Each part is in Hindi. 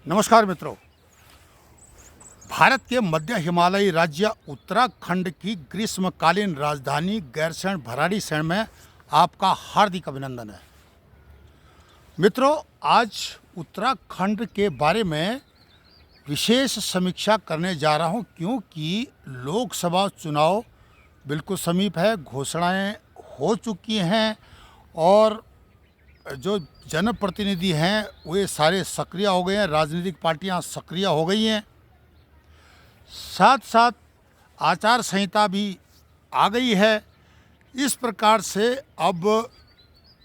नमस्कार मित्रों। भारत के मध्य हिमालयी राज्य उत्तराखंड की ग्रीष्मकालीन राजधानी गैरसैंण भराड़ीसैंण में आपका हार्दिक अभिनंदन है। मित्रों, आज उत्तराखंड के बारे में विशेष समीक्षा करने जा रहा हूं, क्योंकि लोकसभा चुनाव बिल्कुल समीप है, घोषणाएं हो चुकी हैं और जो जनप्रतिनिधि हैं वे सारे सक्रिय हो गए हैं, राजनीतिक पार्टियां सक्रिय हो गई हैं। साथ साथ आचार संहिता भी आ गई है। इस प्रकार से अब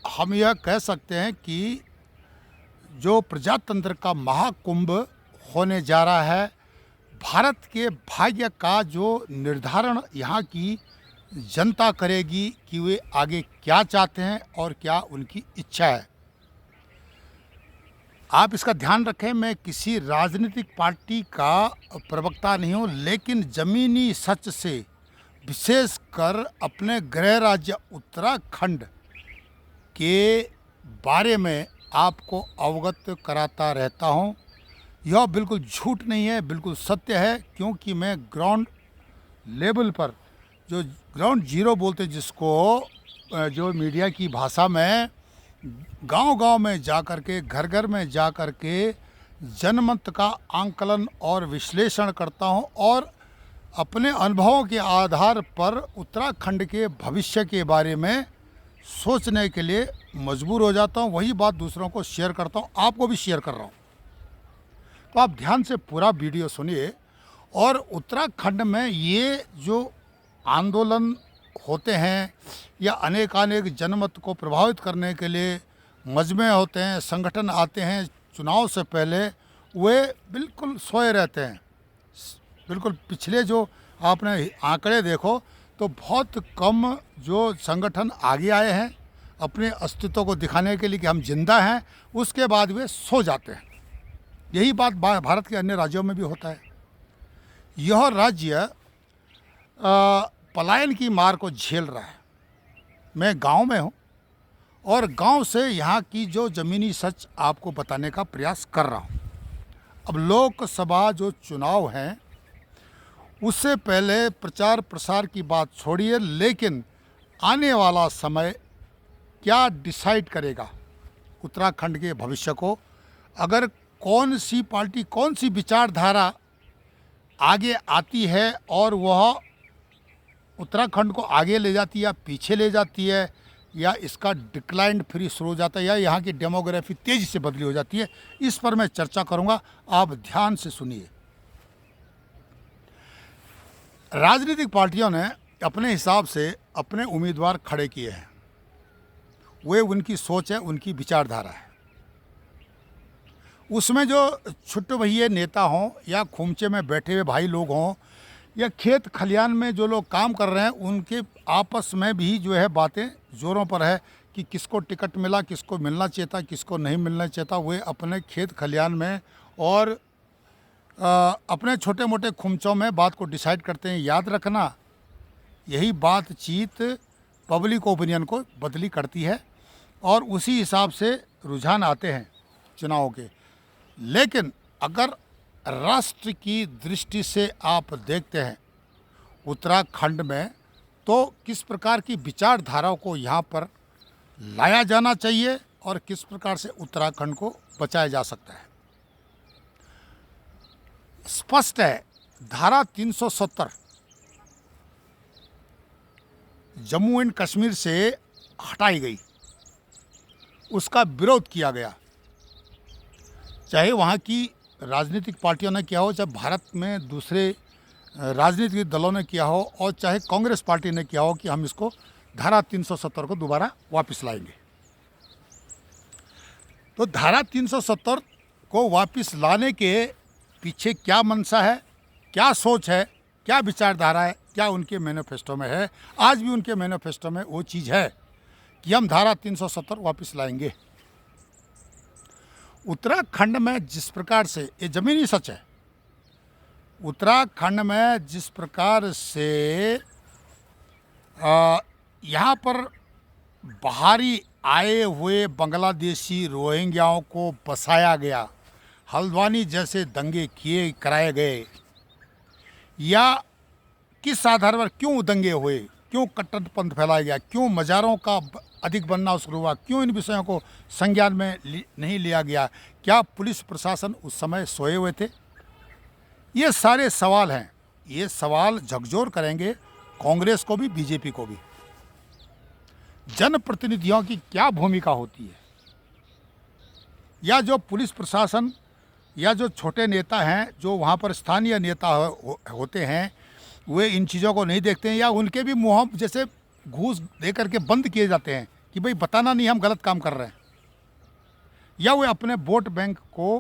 हम यह कह सकते हैं कि जो प्रजातंत्र का महाकुंभ होने जा रहा है, भारत के भाग्य का जो निर्धारण यहाँ की जनता करेगी कि वे आगे क्या चाहते हैं और क्या उनकी इच्छा है। आप इसका ध्यान रखें, मैं किसी राजनीतिक पार्टी का प्रवक्ता नहीं हूँ, लेकिन ज़मीनी सच से विशेषकर अपने गृह राज्य उत्तराखंड के बारे में आपको अवगत कराता रहता हूँ। यह बिल्कुल झूठ नहीं है, बिल्कुल सत्य है, क्योंकि मैं ग्राउंड लेवल पर जो ग्राउंड जीरो बोलते जिसको, जो मीडिया की भाषा में गांव-गांव में जा कर के, घर घर में जा कर के जनमत का आंकलन और विश्लेषण करता हूं और अपने अनुभवों के आधार पर उत्तराखंड के भविष्य के बारे में सोचने के लिए मजबूर हो जाता हूं। वही बात दूसरों को शेयर करता हूं, आपको भी शेयर कर रहा हूं। तो आप ध्यान से पूरा वीडियो सुनिए। और उत्तराखंड में ये जो आंदोलन होते हैं या अनेकानेक जनमत को प्रभावित करने के लिए मजमे होते हैं, संगठन आते हैं चुनाव से पहले, वे बिल्कुल सोए रहते हैं। बिल्कुल पिछले जो आपने आंकड़े देखो तो बहुत कम जो संगठन आगे आए हैं अपने अस्तित्व को दिखाने के लिए कि हम जिंदा हैं, उसके बाद वे सो जाते हैं। यही बात भारत के अन्य राज्यों में भी होता है। यह राज्य पलायन की मार को झेल रहा है। मैं गांव में हूं और गांव से यहाँ की जो ज़मीनी सच आपको बताने का प्रयास कर रहा हूं। अब लोकसभा जो चुनाव हैं उससे पहले प्रचार प्रसार की बात छोड़िए, लेकिन आने वाला समय क्या डिसाइड करेगा उत्तराखंड के भविष्य को। अगर कौन सी पार्टी, कौन सी विचारधारा आगे आती है और वह उत्तराखंड को आगे ले जाती है या पीछे ले जाती है, या इसका डिक्लाइन फिर शुरू हो जाता है, या यहाँ की डेमोग्राफी तेज़ी से बदली हो जाती है, इस पर मैं चर्चा करूँगा। आप ध्यान से सुनिए। राजनीतिक पार्टियों ने अपने हिसाब से अपने उम्मीदवार खड़े किए हैं। वे उनकी सोच है, उनकी विचारधारा है। उसमें जो छुट्टे भैये नेता हों या खुमचे में बैठे हुए भाई लोग हों या खेत खलियान में जो लोग काम कर रहे हैं, उनके आपस में भी जो है बातें ज़ोरों पर है कि किसको टिकट मिला, किसको मिलना चाहिए था, किसको नहीं मिलना चाहिए था। वे अपने खेत खलियान में और अपने छोटे मोटे खुमचों में बात को डिसाइड करते हैं। याद रखना, यही बातचीत पब्लिक ओपिनियन को बदली करती है और उसी हिसाब से रुझान आते हैं चुनाव के। लेकिन अगर राष्ट्र की दृष्टि से आप देखते हैं उत्तराखंड में, तो किस प्रकार की विचारधाराओं को यहाँ पर लाया जाना चाहिए और किस प्रकार से उत्तराखंड को बचाया जा सकता है। स्पष्ट है, धारा 370 जम्मू एंड कश्मीर से हटाई गई, उसका विरोध किया गया। चाहे वहाँ की राजनीतिक पार्टियों ने किया हो, चाहे भारत में दूसरे राजनीतिक दलों ने किया हो, और चाहे कांग्रेस पार्टी ने किया हो कि हम इसको धारा 370 को दोबारा वापस लाएंगे। तो धारा 370 को वापस लाने के पीछे क्या मंशा है, क्या सोच है, क्या विचारधारा है, क्या उनके मैनिफेस्टो में है। आज भी उनके मैनिफेस्टो में वो चीज़ है कि हम धारा 370 वापस लाएंगे। उत्तराखंड में जिस प्रकार से, ये ज़मीनी सच है, उत्तराखंड में जिस प्रकार से यहाँ पर बाहरी आए हुए बांग्लादेशी रोहिंग्याओं को बसाया गया, हल्द्वानी जैसे दंगे कराए गए, या किस आधार पर क्यों दंगे हुए, क्यों कट्टरपंथ फैलाया गया, क्यों मज़ारों का अधिक बनना शुरू हुआ, क्यों इन विषयों को संज्ञान में नहीं लिया गया, क्या पुलिस प्रशासन उस समय सोए हुए थे? ये सारे सवाल हैं। ये सवाल झकझोर करेंगे कांग्रेस को भी, बीजेपी को भी। जनप्रतिनिधियों की क्या भूमिका होती है, या जो पुलिस प्रशासन या जो छोटे नेता हैं, जो वहाँ पर स्थानीय नेता होते हैं, वे इन चीज़ों को नहीं देखते हैं, या उनके भी मुँह जैसे घूस दे करके बंद किए जाते हैं कि भाई बताना नहीं हम गलत काम कर रहे हैं, या वे अपने वोट बैंक को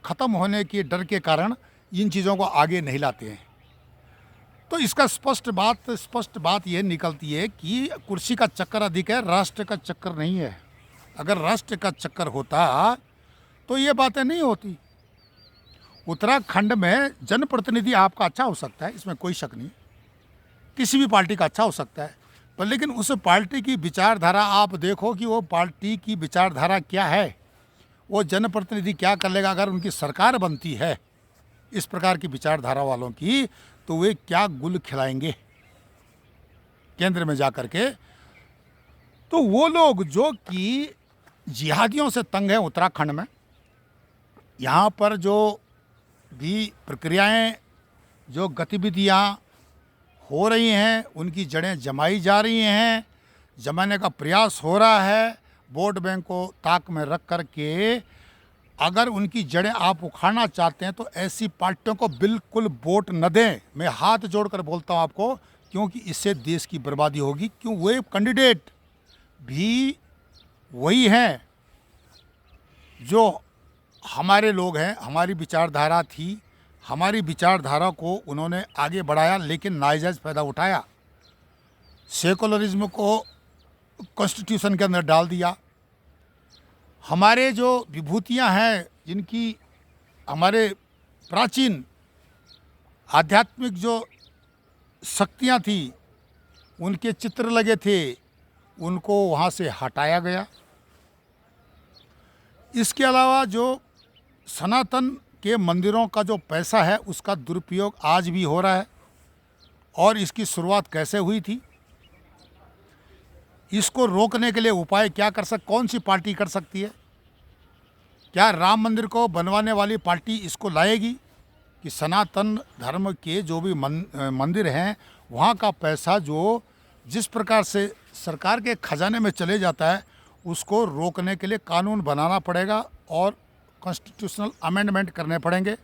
ख़त्म होने के डर के कारण इन चीज़ों को आगे नहीं लाते हैं। तो इसका स्पष्ट बात यह निकलती है कि कुर्सी का चक्कर अधिक है, राष्ट्र का चक्कर नहीं है। अगर राष्ट्र का चक्कर होता तो ये बातें नहीं होती। उत्तराखंड में जनप्रतिनिधि आपका अच्छा हो सकता है, इसमें कोई शक नहीं, किसी भी पार्टी का अच्छा हो सकता है, पर लेकिन उस पार्टी की विचारधारा आप देखो कि वो पार्टी की विचारधारा क्या है, वो जनप्रतिनिधि क्या कर लेगा। अगर उनकी सरकार बनती है इस प्रकार की विचारधारा वालों की, तो वे क्या गुल खिलाएंगे केंद्र में जा कर के। तो वो लोग जो कि जिहादियों से तंग हैं उत्तराखंड में, यहाँ पर जो भी प्रक्रियाएं, जो गतिविधियाँ हो रही हैं, उनकी जड़ें जमाई जा रही हैं, जमाने का प्रयास हो रहा है, वोट बैंक को ताक में रख कर के अगर उनकी जड़ें आप उखाड़ना चाहते हैं तो ऐसी पार्टियों को बिल्कुल वोट न दें। मैं हाथ जोड़कर बोलता हूँ आपको, क्योंकि इससे देश की बर्बादी होगी। क्यों? वे कैंडिडेट भी वही हैं जो हमारे लोग हैं, हमारी विचारधारा थी, हमारी विचारधारा को उन्होंने आगे बढ़ाया, लेकिन नाजायज़ फ़ायदा उठाया, सेकुलरिज्म को कॉन्स्टिट्यूशन के अंदर डाल दिया। हमारे जो विभूतियां हैं, जिनकी हमारे प्राचीन आध्यात्मिक जो शक्तियां थी, उनके चित्र लगे थे, उनको वहाँ से हटाया गया। इसके अलावा जो सनातन के मंदिरों का जो पैसा है, उसका दुरुपयोग आज भी हो रहा है। और इसकी शुरुआत कैसे हुई थी, इसको रोकने के लिए उपाय क्या कौन सी पार्टी कर सकती है? क्या राम मंदिर को बनवाने वाली पार्टी इसको लाएगी कि सनातन धर्म के जो भी मंदिर हैं, वहाँ का पैसा जो जिस प्रकार से सरकार के खजाने में चले जाता है, उसको रोकने के लिए कानून बनाना पड़ेगा और कॉन्स्टिट्यूशनल अमेंडमेंट करने पड़ेंगे।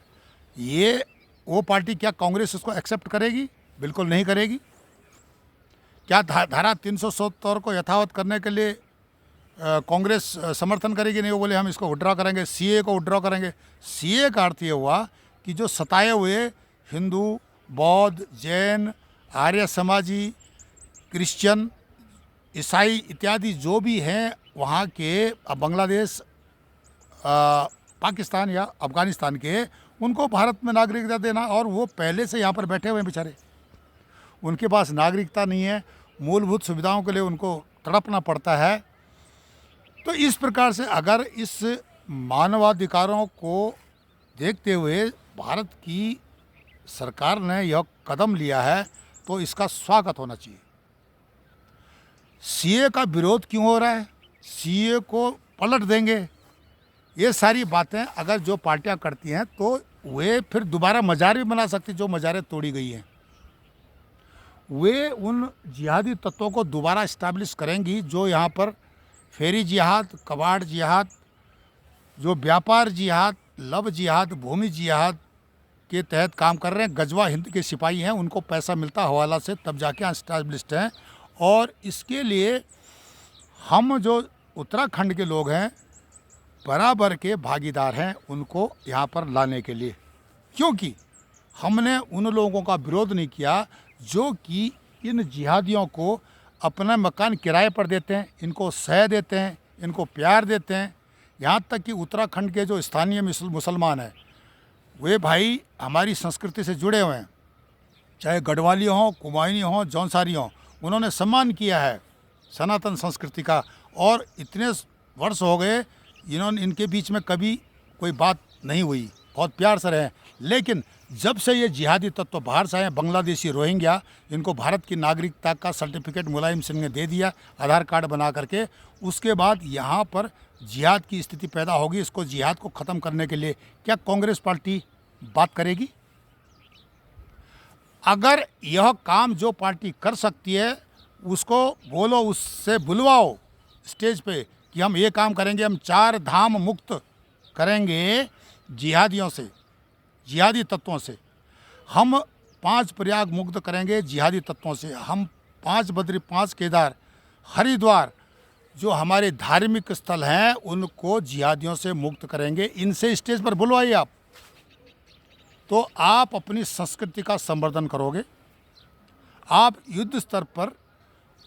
ये वो पार्टी, क्या कांग्रेस इसको एक्सेप्ट करेगी? बिल्कुल नहीं करेगी। क्या धारा 370 को यथावत करने के लिए कांग्रेस समर्थन करेगी? नहीं, वो बोले हम इसको विड्रॉ करेंगे, सीए को विड्रॉ करेंगे। सीए का अर्थ ये हुआ कि जो सताए हुए हिंदू, बौद्ध, जैन, आर्य समाजी, क्रिश्चियन, ईसाई इत्यादि जो भी हैं वहाँ के, बांग्लादेश, पाकिस्तान या अफ़गानिस्तान के, उनको भारत में नागरिकता देना। और वो पहले से यहाँ पर बैठे हुए हैं बेचारे, उनके पास नागरिकता नहीं है, मूलभूत सुविधाओं के लिए उनको तड़पना पड़ता है। तो इस प्रकार से अगर इस मानवाधिकारों को देखते हुए भारत की सरकार ने यह कदम लिया है, तो इसका स्वागत होना चाहिए। सीए का विरोध क्यों हो रहा है? सीए को पलट देंगे, ये सारी बातें अगर जो पार्टियां करती हैं तो वे फिर दोबारा मजार भी बना सकती, जो मजारें तोड़ी गई हैं। वे उन जिहादी तत्वों को दोबारा इस्टेब्लिश करेंगी जो यहाँ पर फेरी जिहाद, कबाड़ जिहाद, जो व्यापार जिहाद, लव जिहाद, भूमि जिहाद के तहत काम कर रहे हैं। गजवा हिंद के सिपाही हैं, उनको पैसा मिलता हवाला से, तब जाके इस्टेब्लिश्ड हैं। और इसके लिए हम जो उत्तराखंड के लोग हैं बराबर के भागीदार हैं उनको यहाँ पर लाने के लिए, क्योंकि हमने उन लोगों का विरोध नहीं किया जो कि इन जिहादियों को अपना मकान किराए पर देते हैं, इनको सह देते हैं, इनको प्यार देते हैं। यहाँ तक कि उत्तराखंड के जो स्थानीय मुसलमान हैं, वे भाई हमारी संस्कृति से जुड़े हुए हैं, चाहे गढ़वाली हों, कुमायूनी हों, जौनसारी हों, उन्होंने सम्मान किया है सनातन संस्कृति का। और इतने वर्ष हो गए, इनके बीच में कभी कोई बात नहीं हुई, बहुत प्यार से रहे। लेकिन जब से ये जिहादी तत्व बाहर से आए, बांग्लादेशी रोहिंग्या, इनको भारत की नागरिकता का सर्टिफिकेट मुलायम सिंह ने दे दिया आधार कार्ड बना करके, उसके बाद यहाँ पर जिहाद की स्थिति पैदा होगी। इसको जिहाद को ख़त्म करने के लिए क्या कांग्रेस पार्टी बात करेगी? अगर यह काम जो पार्टी कर सकती है उसको बोलो, उससे बुलवाओ स्टेज पे कि हम ये काम करेंगे, हम 4 धाम मुक्त करेंगे जिहादियों से, जिहादी तत्वों से, हम 5 प्रयाग मुक्त करेंगे जिहादी तत्वों से, हम 5 बद्री, 5 केदार, हरिद्वार जो हमारे धार्मिक स्थल हैं उनको जिहादियों से मुक्त करेंगे, इनसे स्टेज पर बुलवाइए आप, तो आप अपनी संस्कृति का संवर्धन करोगे। आप युद्ध स्तर पर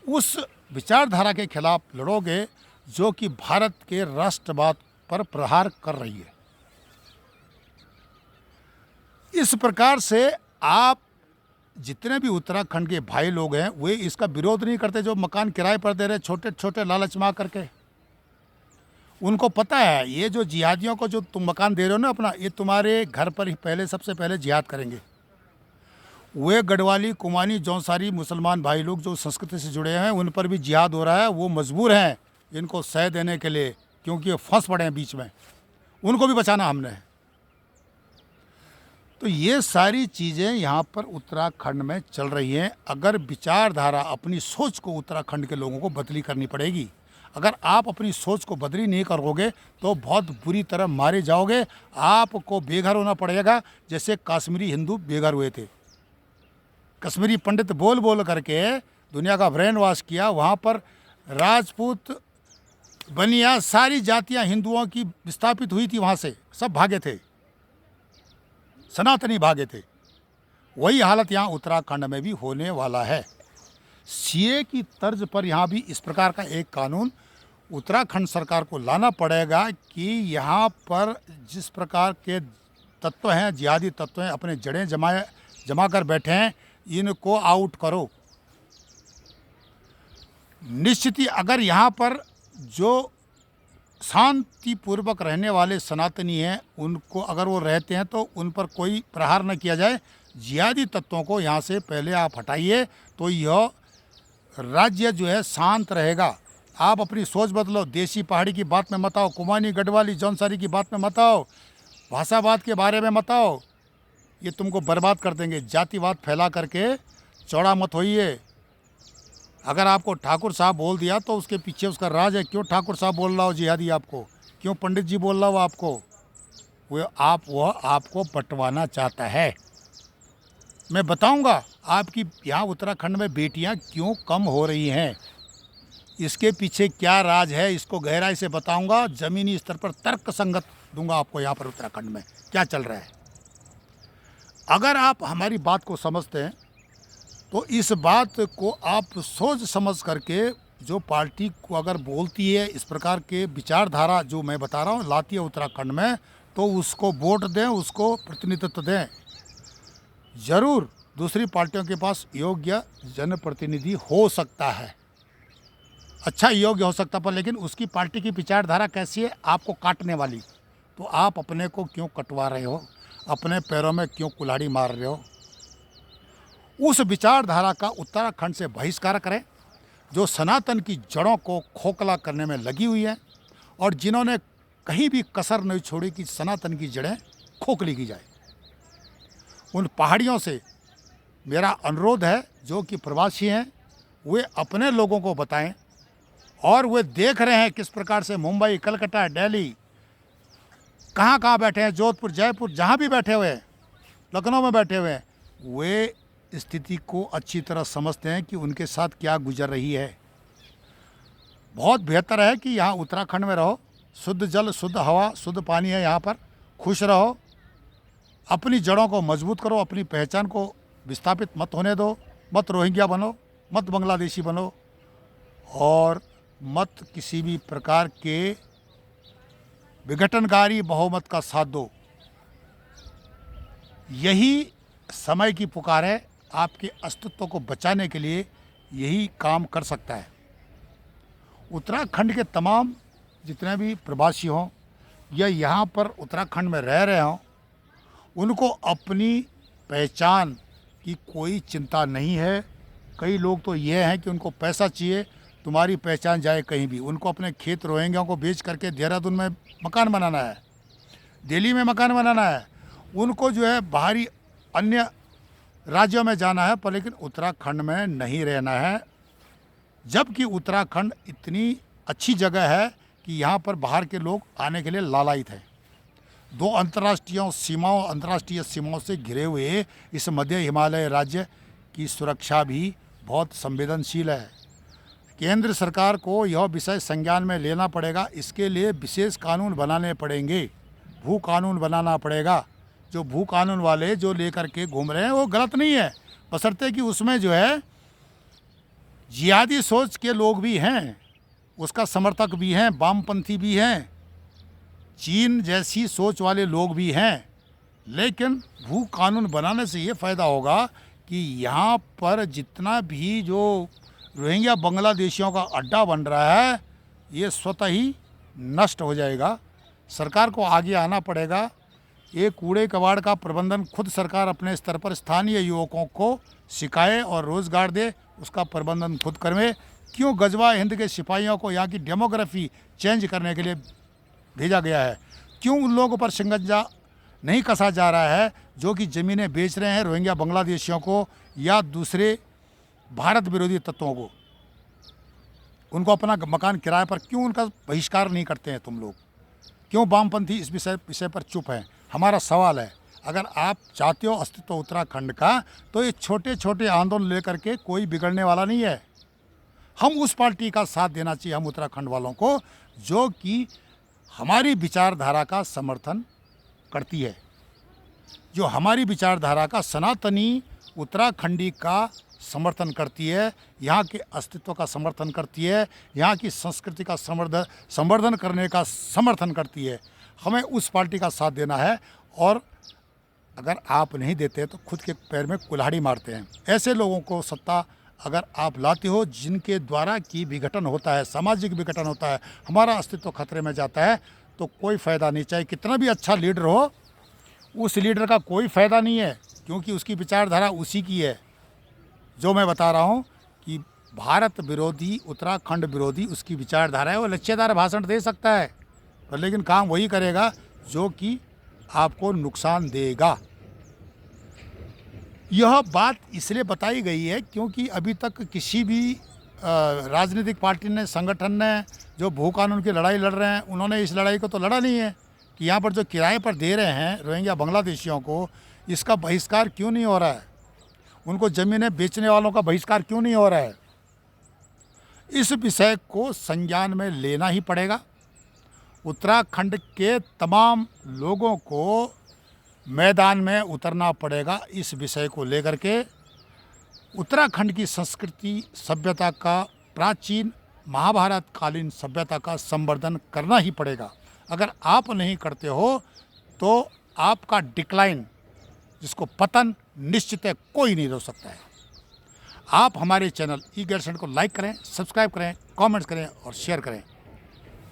उस विचारधारा के खिलाफ लड़ोगे जो कि भारत के राष्ट्रवाद पर प्रहार कर रही है। इस प्रकार से आप जितने भी उत्तराखंड के भाई लोग हैं वे इसका विरोध नहीं करते, जो मकान किराए पर दे रहे छोटे छोटे लालच में करके। उनको पता है ये जो जिहादियों को जो तुम मकान दे रहे हो ना अपना, ये तुम्हारे घर पर ही पहले सबसे पहले जिहाद करेंगे। वे गढ़वाली, कुमानी, जौनसारी मुसलमान भाई लोग जो संस्कृति से जुड़े हैं उन पर भी जिहाद हो रहा है। वो मजबूर हैं इनको सह देने के लिए, क्योंकि ये फंस पड़े हैं बीच में, उनको भी बचाना हमने है। तो ये सारी चीज़ें यहाँ पर उत्तराखंड में चल रही हैं। अगर विचारधारा, अपनी सोच को उत्तराखंड के लोगों को बदली करनी पड़ेगी। अगर आप अपनी सोच को बदली नहीं करोगे तो बहुत बुरी तरह मारे जाओगे। आपको बेघर होना पड़ेगा, जैसे कश्मीरी हिंदू बेघर हुए थे। कश्मीरी पंडित बोल बोल करके दुनिया का ब्रेन वॉश किया। वहाँ पर राजपूत, बनिया, सारी जातियाँ हिंदुओं की विस्थापित हुई थी, वहाँ से सब भागे थे, सनातनी भागे थे। वही हालत यहाँ उत्तराखंड में भी होने वाला है। सीए की तर्ज पर यहाँ भी इस प्रकार का एक कानून उत्तराखंड सरकार को लाना पड़ेगा कि यहाँ पर जिस प्रकार के तत्व हैं, जिहादी तत्व हैं, अपने जड़ें जमा कर बैठे हैं, इनको आउट करो। निश्चित ही अगर यहाँ पर जो शांतिपूर्वक रहने वाले सनातनी हैं उनको, अगर वो रहते हैं तो उन पर कोई प्रहार न किया जाए। जिहादी तत्वों को यहाँ से पहले आप हटाइए तो यह राज्य जो है शांत रहेगा। आप अपनी सोच बदलो, देसी पहाड़ी की बात में मत आओ, कुमानी, गढ़वाली, जौनसारी की बात में मत आओ, भाषावाद के बारे में मत आओ, ये तुमको बर्बाद कर देंगे। जातिवाद फैला करके चौड़ा मत होइए। अगर आपको ठाकुर साहब बोल दिया तो उसके पीछे उसका राज है। क्यों ठाकुर साहब बोल रहा हो जिहादी आपको, क्यों पंडित जी बोल रहा हो आपको, वह आपको बंटवाना चाहता है। मैं बताऊंगा आपकी यहाँ उत्तराखंड में बेटियाँ क्यों कम हो रही हैं, इसके पीछे क्या राज है, इसको गहराई से बताऊंगा। ज़मीनी स्तर पर तर्क संगत दूंगा आपको यहाँ पर उत्तराखंड में क्या चल रहा है। अगर आप हमारी बात को समझते हैं तो इस बात को आप सोच समझ करके, जो पार्टी को अगर बोलती है इस प्रकार के विचारधारा जो मैं बता रहा हूँ लाती है उत्तराखंड में, तो उसको वोट दें, उसको प्रतिनिधित्व दें। ज़रूर दूसरी पार्टियों के पास योग्य जनप्रतिनिधि हो सकता है, अच्छा योग्य हो सकता है, पर लेकिन उसकी पार्टी की विचारधारा कैसी है, आपको काटने वाली। तो आप अपने को क्यों कटवा रहे हो, अपने पैरों में क्यों कुल्हाड़ी मार रहे हो। उस विचारधारा का उत्तराखंड से बहिष्कार करें जो सनातन की जड़ों को खोखला करने में लगी हुई है और जिन्होंने कहीं भी कसर नहीं छोड़ी कि सनातन की जड़ें खोखली की जाए। उन पहाड़ियों से मेरा अनुरोध है जो कि प्रवासी हैं, वे अपने लोगों को बताएं। और वे देख रहे हैं किस प्रकार से मुंबई, कलकत्ता, दिल्ली, कहाँ कहाँ बैठे हैं, जोधपुर, जयपुर, जहाँ भी बैठे हुए हैं, लखनऊ में बैठे हुए हैं, वे स्थिति को अच्छी तरह समझते हैं कि उनके साथ क्या गुजर रही है। बहुत बेहतर है कि यहाँ उत्तराखंड में रहो, शुद्ध जल, शुद्ध हवा, शुद्ध पानी है यहाँ पर, खुश रहो, अपनी जड़ों को मजबूत करो, अपनी पहचान को विस्थापित मत होने दो, मत रोहिंग्या बनो, मत बांग्लादेशी बनो और मत किसी भी प्रकार के विघटनकारी बहुमत का साथ दो। यही समय की पुकार है, आपके अस्तित्व को बचाने के लिए यही काम कर सकता है। उत्तराखंड के तमाम जितने भी प्रवासी हों, या यहाँ पर उत्तराखंड में रह रहे हों, उनको अपनी पहचान की कोई चिंता नहीं है। कई लोग तो ये हैं कि उनको पैसा चाहिए, तुम्हारी पहचान जाए कहीं भी। उनको अपने खेत रोहिंग्या को बेच करके देहरादून में मकान बनाना है, दिल्ली में मकान बनाना है, उनको जो है बाहरी अन्य राज्यों में जाना है, पर लेकिन उत्तराखंड में नहीं रहना है। जबकि उत्तराखंड इतनी अच्छी जगह है कि यहाँ पर बाहर के लोग आने के लिए लालायित हैं। दो अंतर्राष्ट्रीय सीमाओं से घिरे हुए इस मध्य हिमालय राज्य की सुरक्षा भी बहुत संवेदनशील है। केंद्र सरकार को यह विषय संज्ञान में लेना पड़ेगा। इसके लिए विशेष कानून बनाने पड़ेंगे, भू कानून बनाना पड़ेगा। जो भू कानून वाले जो लेकर के घूम रहे हैं वो गलत नहीं है, बशर्ते कि उसमें जो है जिहादी सोच के लोग भी हैं, उसका समर्थक भी हैं, वामपंथी भी हैं, चीन जैसी सोच वाले लोग भी हैं। लेकिन भू कानून बनाने से ये फ़ायदा होगा कि यहाँ पर जितना भी जो रोहिंग्या बांग्लादेशियों का अड्डा बन रहा है ये स्वतः ही नष्ट हो जाएगा। सरकार को आगे आना पड़ेगा। ये कूड़े कबाड़ का प्रबंधन खुद सरकार अपने स्तर पर स्थानीय युवकों को सिखाए और रोज़गार दे, उसका प्रबंधन खुद करे। क्यों गजवा हिंद के सिपाहियों को यहाँ की डेमोग्राफी चेंज करने के लिए भेजा गया है? क्यों उन लोगों पर शिकंजा नहीं कसा जा रहा है जो कि ज़मीनें बेच रहे हैं रोहिंग्या बांग्लादेशियों को या दूसरे भारत विरोधी तत्वों को? उनको अपना मकान किराए पर क्यों उनका बहिष्कार नहीं करते हैं तुम लोग? क्यों वामपंथी इस विषय पर चुप हैं? हमारा सवाल है, अगर आप चाहते हो अस्तित्व उत्तराखंड का, तो ये छोटे छोटे आंदोलन लेकर के कोई बिगड़ने वाला नहीं है। हम उस पार्टी का साथ देना चाहिए, हम उत्तराखंड वालों को, जो कि हमारी विचारधारा का समर्थन करती है, जो हमारी विचारधारा का सनातनी उत्तराखंडी का समर्थन करती है, यहाँ के अस्तित्व का समर्थन करती है, यहाँ की संस्कृति का संवर्धन करने का समर्थन करती है। हमें उस पार्टी का साथ देना है। और अगर आप नहीं देते तो खुद के पैर में कुल्हाड़ी मारते हैं। ऐसे लोगों को सत्ता अगर आप लाते हो जिनके द्वारा की विघटन होता है, सामाजिक विघटन होता है, हमारा अस्तित्व खतरे में जाता है, तो कोई फ़ायदा नहीं। चाहे कितना भी अच्छा लीडर हो, उस लीडर का कोई फ़ायदा नहीं है, क्योंकि उसकी विचारधारा उसी की है। जो मैं बता रहा हूँ कि भारत विरोधी, उत्तराखंड विरोधी उसकी विचारधारा है। वो लच्छेदार भाषण दे सकता है, पर लेकिन काम वही करेगा जो कि आपको नुकसान देगा। यह बात इसलिए बताई गई है क्योंकि अभी तक किसी भी राजनीतिक पार्टी ने, संगठन ने जो भू कानून की लड़ाई लड़ रहे हैं, उन्होंने इस लड़ाई को तो लड़ा नहीं है कि यहाँ पर जो किराए पर दे रहे हैं रोहिंग्या बांग्लादेशियों को, इसका बहिष्कार क्यों नहीं हो रहा है? उनको ज़मीनें बेचने वालों का बहिष्कार क्यों नहीं हो रहा है? इस विषय को संज्ञान में लेना ही पड़ेगा। उत्तराखंड के तमाम लोगों को मैदान में उतरना पड़ेगा इस विषय को लेकर के। उत्तराखंड की संस्कृति, सभ्यता का, प्राचीन महाभारत कालीन सभ्यता का संवर्धन करना ही पड़ेगा। अगर आप नहीं करते हो तो आपका डिक्लाइन, जिसको पतन निश्चित है, कोई नहीं रोक सकता है। आप हमारे चैनल ई-गैरसैंण को लाइक करें, सब्सक्राइब करें, कमेंट्स करें और शेयर करें।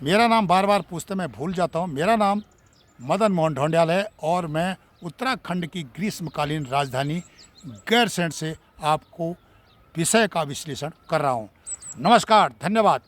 मेरा नाम बार बार पूछते मैं भूल जाता हूँ। मेरा नाम मदन मोहन ढोंडियाल है और मैं उत्तराखंड की ग्रीष्मकालीन राजधानी गैरसैंण से आपको विषय का विश्लेषण कर रहा हूँ। नमस्कार, धन्यवाद।